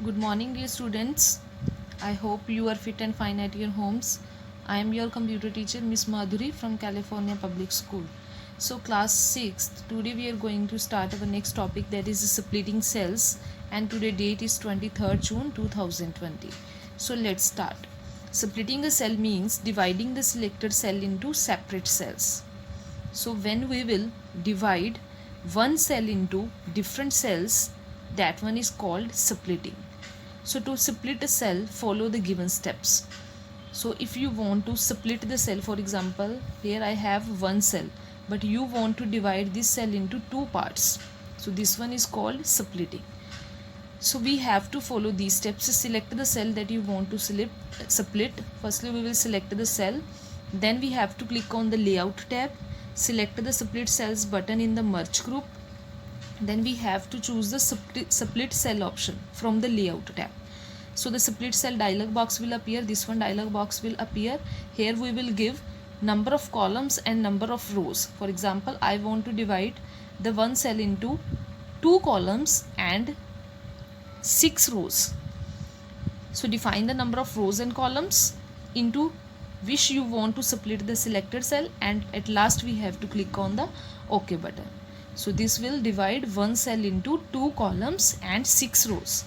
Good morning, dear students. I hope you are fit and fine at your homes. I am your computer teacher, Miss Madhuri from California Public School. So, class 6th, today we are going to start our next topic, that is splitting cells, and today date is 23rd June 2020. So, let's start. Splitting a cell means dividing the selected cell into separate cells. So, when we will divide one cell into different cells, that one is called splitting. So to split a cell, follow the given steps. So if you want to split the cell, for example, here I have one cell, but you want to divide this cell into two parts. So this one is called splitting. So we have to follow these steps. Select the cell that you want to split. Firstly, we will select the cell. Then we have to click on the layout tab. Select the split cells button in the merge group. Then we have to choose the split cell option from the layout tab. So the split cell dialog box will appear. This one dialog box will appear. Here we will give number of columns and number of rows. For example, I want to divide the one cell into 2 columns and 6 rows. So define the number of rows and columns into which you want to split the selected cell, and at last we have to click on the OK button. So this will divide one cell into 2 columns and 6 rows.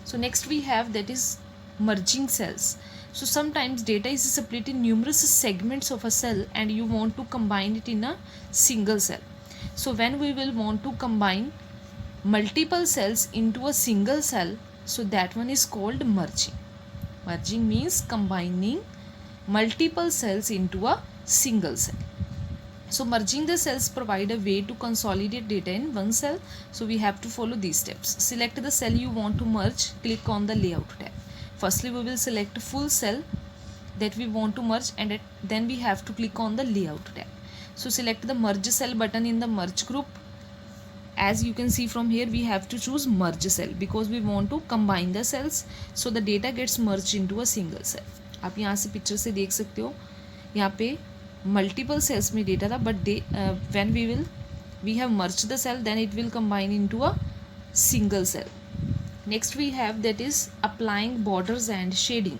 So next we have, that is merging cells. So sometimes data is split in numerous segments of a cell and you want to combine it in a single cell. So when we will want to combine multiple cells into a single cell, so that one is called merging. Merging means combining multiple cells into a single cell. So merging the cells provide a way to consolidate data in one cell. So we have to follow these steps. Select the cell you want to merge, click on the layout tab. Firstly, we will select full cell that we want to merge, and then we have to click on the layout tab. So select the merge cell button in the merge group. As you can see from here, we have to choose merge cell because we want to combine the cells so the data gets merged into a single cell. आप यहाँ से picture से देख सकते हो, यहाँ पे multiple cells में data था, but when we have merged the cell, then it will combine into a single cell. Next we have, that is applying borders and shading.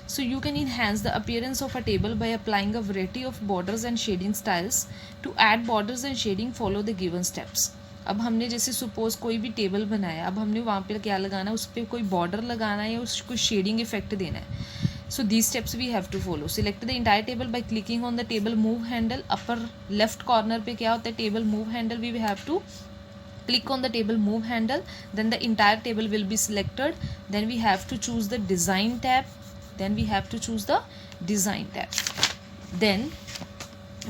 So you can enhance the appearance of a table by applying a variety of borders and shading styles. To add borders and shading, follow the given steps. अब हमने जैसे suppose कोई भी table बनाया, अब हमने वहाँ पे क्या लगाना है, उस पर कोई बॉर्डर लगाना है या उसको शेडिंग इफेक्ट देना है. So these steps we have to follow. Select the entire table by clicking on the table move handle. Upper left corner पे क्या होता है, table move handle, we have to click on the table move handle. Then the entire table will be selected. Then we have to choose the design tab. Then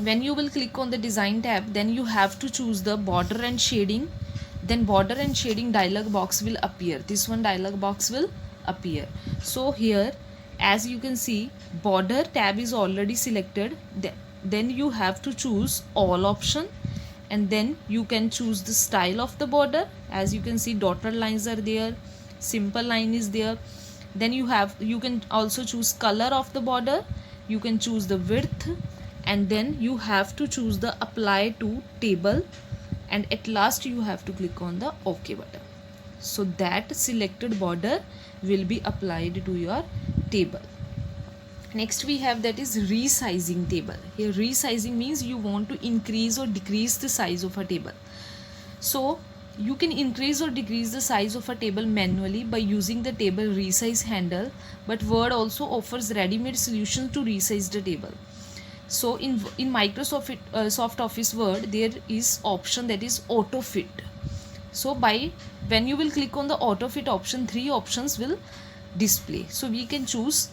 when you will click on the design tab, then you have to choose the border and shading. Then border and shading dialog box will appear. This one dialog box will appear. So here, as you can see, border tab is already selected. Then you have to choose all option, and then you can choose the style of the border. As you can see, dotted lines are there, simple line is there. Then you can also choose color of the border, you can choose the width, and then you have to choose the apply to table, and at last you have to click on the OK button. So that selected border will be applied to your table. Next we have, that is resizing table. Here resizing means you want to increase or decrease the size of a table. So you can increase or decrease the size of a table manually by using the table resize handle, but Word also offers ready-made solutions to resize the table. So in Microsoft Soft Office Word, there is option that is auto fit. So when you will click on the auto fit option, 3 options will display. So we can choose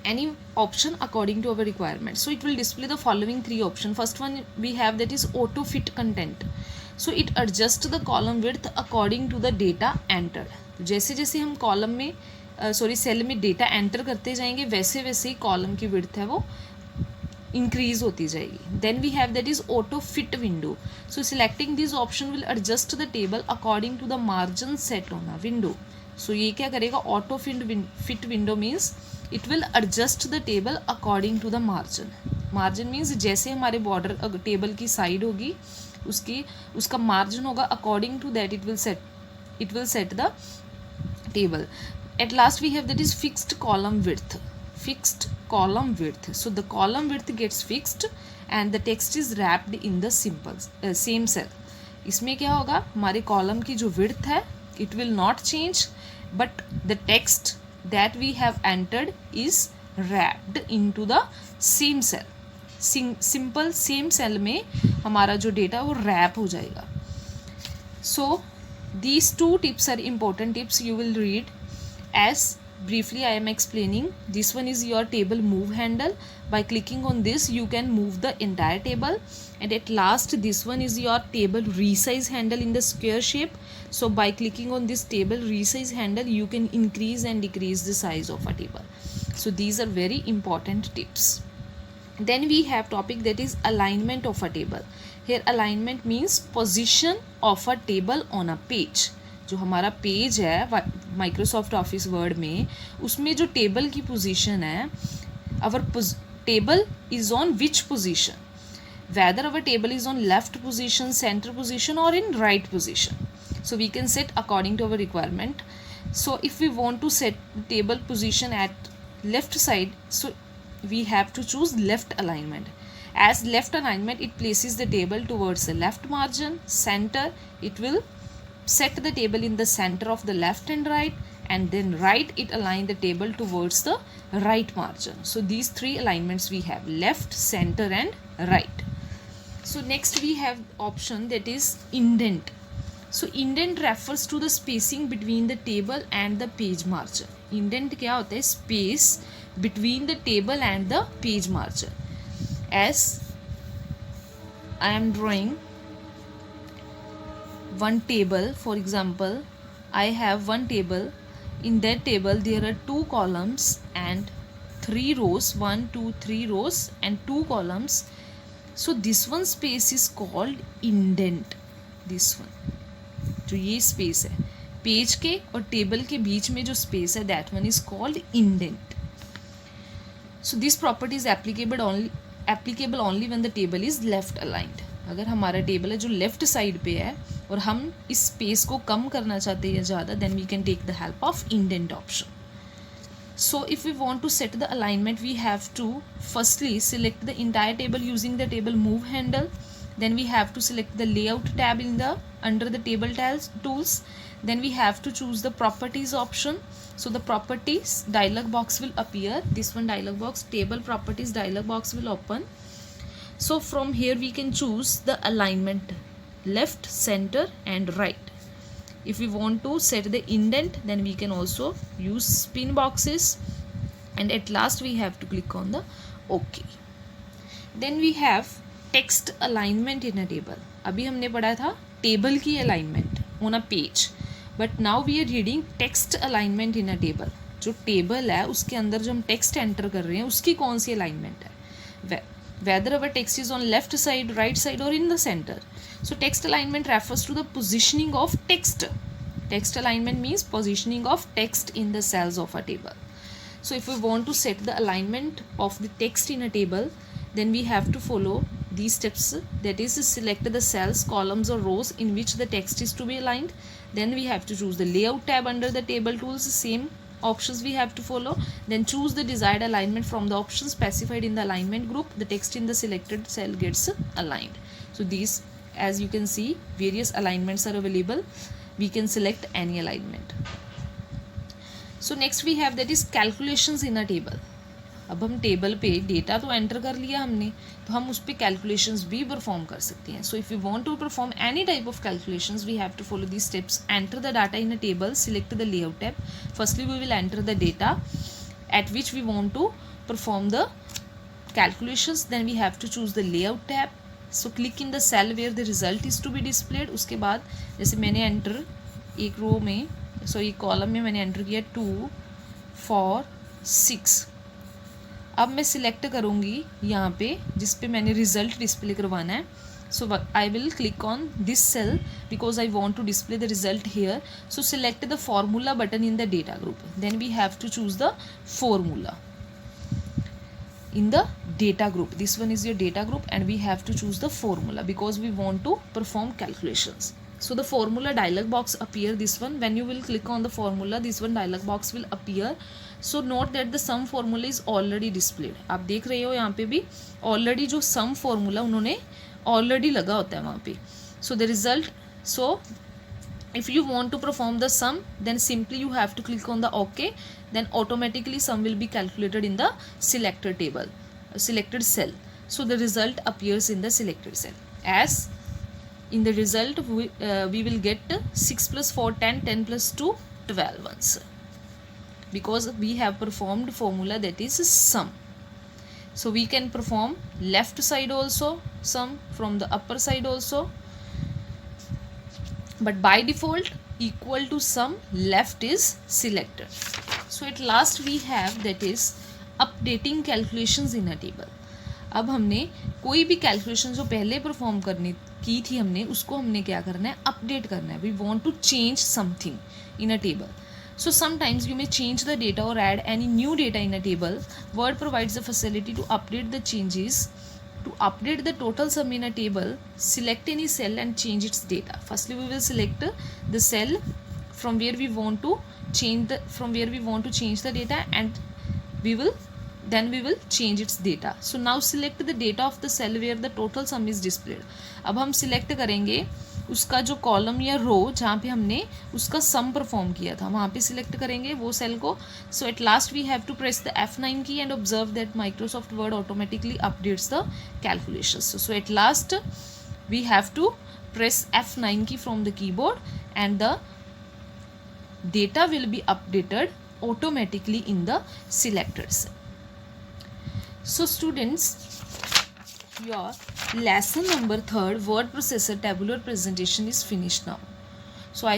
any option according to our requirement. So it will display the following 3 options. First one we have, that is auto fit content. So it adjusts the column width according to the data entered. जैसे जैसे हम column में cell में data enter करते जाएंगे, वैसे वैसे ही column की विड्थ है वो increase होती जाएगी. Then we have, that is auto fit window. So selecting this option will adjust the table according to the margin set on a window. So ये क्या करेगा, auto fit window means it will adjust the table according to the margin. Margin means जैसे हमारे border table की side होगी उसका margin होगा, according to that it will set the table. At last we have that is fixed column width. Fixed column width. So the column width gets fixed and the text is wrapped in the same cell. इसमें क्या होगा, हमारे column की जो width है it will not change, but the text that we have entered is wrapped into the same cell. Simple same cell में हमारा जो डेटा वो रैप हो जाएगा. So these two tips are important tips you will read as briefly I am explaining. This one is your table move handle. By clicking on this you can move the entire table, and at last this one is your table resize handle in the square shape. So by clicking on this table resize handle you can increase and decrease the size of a table. So these are very important tips. Then we have topic that is alignment of a table. Here alignment means position of a table on a page. जो हमारा page है Microsoft office word में, उसमें जो table की position है, our table is on which position, whether our table is on left position, center position or in right position. So we can set according to our requirement. So if we want to set table position at left side, so we have to choose left alignment. As left alignment, it places the table towards the left margin. Center, it will set the table in the center of the left and right, and then right, it align the table towards the right margin. So these three alignments we have: left, center and right. So next we have option that is indent. So indent refers to the spacing between the table and the page margin. Indent क्या होता है? Space between the table and the page margin. As I am drawing one table, for example, I have one table. In that table there are 2 columns and 3 rows, 1 2 3 rows and 2 columns. So this one space is called indent. This one, जो ये space है page के और table के बीच में जो space है, that one is called indent. So this property is applicable only when the table is left aligned. अगर हमारा टेबल है जो लेफ्ट साइड पे है और हम इस स्पेस को कम करना चाहते हैं ज़्यादा, then we can take the help of indent option. So if we want to set the alignment, we have to firstly select the entire table using the table move handle. Then we have to select the layout tab under the table tools. Then we have to choose the properties option. So the properties dialog box will appear. This one dialog box, table properties dialog box will open. So from here we can choose the alignment left, center and right. If we want to set the indent, then we can also use spin boxes, and at last we have to click on the OK. Then we have text alignment in a table. अभी हमने पढ़ा था table की alignment on a page, but now we are reading text alignment in a table. जो table है उसके अंदर जो हम टेक्स्ट एंटर कर रहे हैं उसकी कौन सी अलाइनमेंट है, whether our text is on left side, right side or in the center. So text alignment refers to the positioning of text. Text alignment means positioning of text in the cells of a table. So if we want to set the alignment of the text in a table, then we have to follow these steps. That is, select the cells, columns or rows in which the text is to be aligned. Then we have to choose the layout tab under the table tools. Same options we have to follow. Then choose the desired alignment from the options specified in the alignment group. The text in the selected cell gets aligned. So these, as you can see, various alignments are available. We can select any alignment. So next we have that is calculations in a table. अब हम table पे data तो enter कर लिया हमने, तो हम उस पर कैलकुलेशंस भी परफॉर्म कर सकते हैं. So if you want to perform any type of calculations, we have to follow these steps. Enter the data in a table, select the layout tab. Firstly we will enter the data at which we want to perform the calculations. Then we have to choose the layout tab. So click in the cell where the result is to be displayed. उसके बाद जैसे मैंने enter एक रो में, एक column में मैंने enter किया 2 4 6. अब मैं सिलेक्ट करूँगी यहाँ पे जिस पे मैंने रिजल्ट डिस्प्ले करवाना है. So I will click on this cell because I want to display the result here. So select the formula button in the data group. Then we have to choose the formula in the data group. This one is your data group and we have to choose the formula because we want to perform calculations. So the formula dialog box appear, this one. When you will click on the formula, this one dialog box will appear. So note that the sum formula is already displayed. आप देख रहे हो यहाँ पे भी already जो sum formula उन्होंने already लगा होता है वहाँ पे. So the result, so if you want to perform the sum, then simply you have to click on the OK, then automatically sum will be calculated in the selected table, selected cell. So the result appears in the selected cell. As in the result we will get 6 plus 4 10, 10 plus 2 12 answer, because we have performed formula that is sum. So we can perform left side also sum, from the upper side also, but by default equal to sum left is selected. So at last we have that is updating calculations in a table. अब हमने कोई भी calculation जो पहले perform करनी की थी हमने, उसको हमने क्या करना है, अपडेट करना है. We want to change something in a table. So sometimes you may change the data or add any new data in a table. Word provides the facility to update the changes. To update the total sum in a table, select any cell and change its data. Firstly, we will select the cell from where we want to change the data, and we will change its data. So now select the data of the cell where the total sum is displayed. अब हम select करेंगे उसका जो column या रो जहाँ पे हमने उसका सम परफॉर्म किया था, वहाँ पे सिलेक्ट करेंगे वो सेल को. So at last we have to press the F9 key and observe that Microsoft Word automatically updates the calculations. So at last we have to press F9 key from the keyboard and the data will be updated automatically in the selected cell. So students, your lesson number 3 word processor tabular presentation is finished now. So I